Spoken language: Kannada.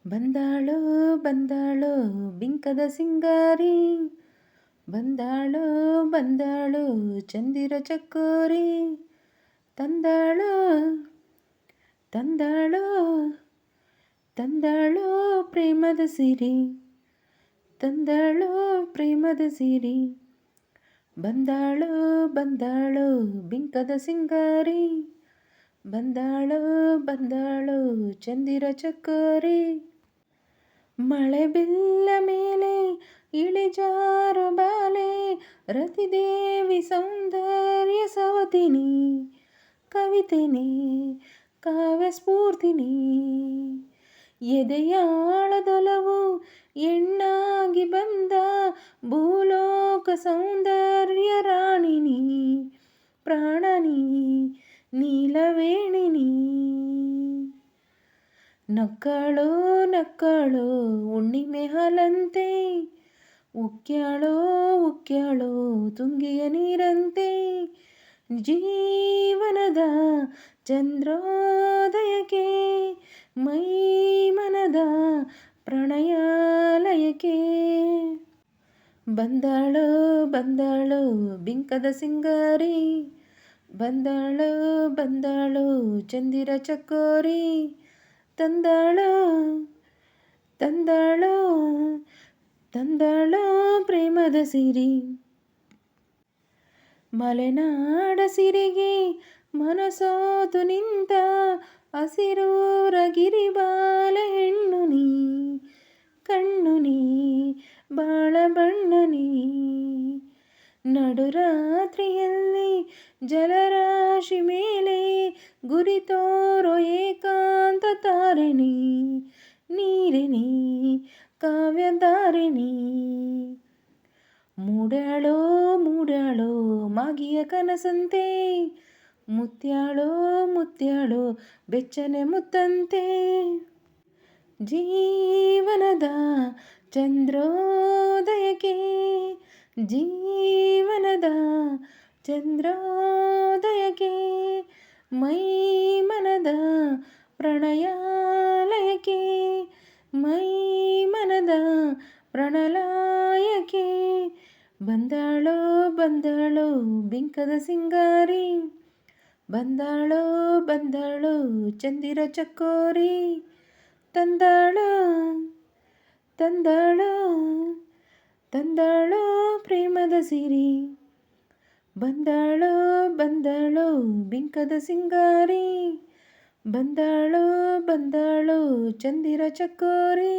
ಬಂದಾಳೋ ಬಂದಾಳೋ ಬಿಂಕದ ಸಿಂಗಾರಿ, ಬಂದಾಳೋ ಬಂದಾಳೋ ಚಂದಿರ ಚಕೋರಿ, ತಂದಾಳೋ ತಂದಾಳೋ ತಂದಾಳೋ ಪ್ರೇಮದ ಸಿರಿ, ತಂದಾಳೋ ಪ್ರೇಮದ ಸಿರಿ. ಬಂದಾಳೋ ಬಂದಾಳೋ ಬಿಂಕದ ಸಿಂಗಾರಿ, ಬಂದಾಳೋ ಬಂದಾಳೋ ಚಂದಿರ ಚಕೋರಿ. ಮಳೆ ಬಿಲ್ಲ ಮೇಲೆ ಇಳಿಜಾರು ಬಾಲೆ, ರತಿದೇವಿ ಸೌಂದರ್ಯ ಸವತಿನಿ, ಕವಿತೆನಿ ಕಾವ್ಯ ಸ್ಫೂರ್ತಿನಿ. ಎದೆಯಾಳದೊಲವು ಎಣ್ಣಾಗಿ ಬಂದ ಭೂಲೋಕ ಸೌಂದರ್ಯ ರಾಣಿನಿ, ಪ್ರಾಣನಿ ನೀಲವೇಣಿನಿ. ನಕ್ಕಳೋ ನಕ್ಕಳೋ ಹುಣ್ಣಿಮೆ ಹಾಲಂತೆ, ಉಕ್ಕ್ಯಾಳೋ ಉಕ್ಕ್ಯಾಳೋ ತುಂಗೆಯ ನೀರಂತೆ. ಜೀವನದ ಚಂದ್ರೋದಯಕ್ಕೆ, ಮೈ ಮನದ ಪ್ರಣಯಾಲಯಕ್ಕೆ. ಬಂದಾಳೋ ಬಂದಾಳೋ ಬಿಂಕದ ಸಿಂಗಾರಿ, ಬಂದಾಳೋ ಬಂದಾಳೋ ಚಂದಿರ ಚಕೋರಿ, ತಂದಾಳೋ ತಂದಾಳೋ ತಂದಾಳೋ ಪ್ರೇಮದ ಸಿರಿ. ಮಲೆನಾಡ ಸಿರಿಗೆ ಮನಸೋತು ನಿಂತ ಹಸಿರೂರ ಗಿರಿಬಾಲ ಹೆಣ್ಣು ನೀ, ಕಣ್ಣು ನೀ ಬಾಳ ಬಣ್ಣ ನೀ. ನಡುರಾತ್ರಿಯಲ್ಲಿ ಜಲರಾಶಿ ಮೇಲೆ ಗುರಿ ತೋರೋ ಏಕಾಂತ ತಾರಿಣಿ, ನೀರಿಣಿ ಕಾವ್ಯಧಾರಿಣಿ. ಮೂಡ್ಯಾಳೋ ಮೂಡ್ಯಾಳೋ ಮಾಗಿಯ ಕನಸಂತೆ, ಮುತ್ಯಾಳೋ ಮುತ್ಯಾಳೋ ಬೆಚ್ಚನೆ ಮುತ್ತಂತೆ. ಜೀವನದ ಚಂದ್ರೋದಯಕ್ಕೆ, ಜೀವನದ ಚಂದ್ರೋದಯಕ್ಕೆ, ಮೈ ಮನದ ಪ್ರಣಯಾಲಯಕ್ಕೆ, ಮೈ ಮನದ ಪ್ರಣಲಾಯಕ್ಕೆ. ಬಂದಾಳೋ ಬಂದಾಳೋ ಬಿಂಕದ ಸಿಂಗಾರಿ, ಬಂದಾಳೋ ಬಂದಾಳೋ ಚಂದಿರ ಚಕೋರಿ, ತಂದಾಳೋ ತಂದಾಳೋ ತಂದಾಳೋ ಪ್ರೇಮದ ಸಿರಿ. ಬಂದಾಳೋ ಬಂದಾಳೋ ಬಿಂಕದ ಸಿಂಗಾರಿ, ಬಂದಾಳೋ ಬಂದಾಳೋ ಚಂದಿರ ಚಕೋರಿ.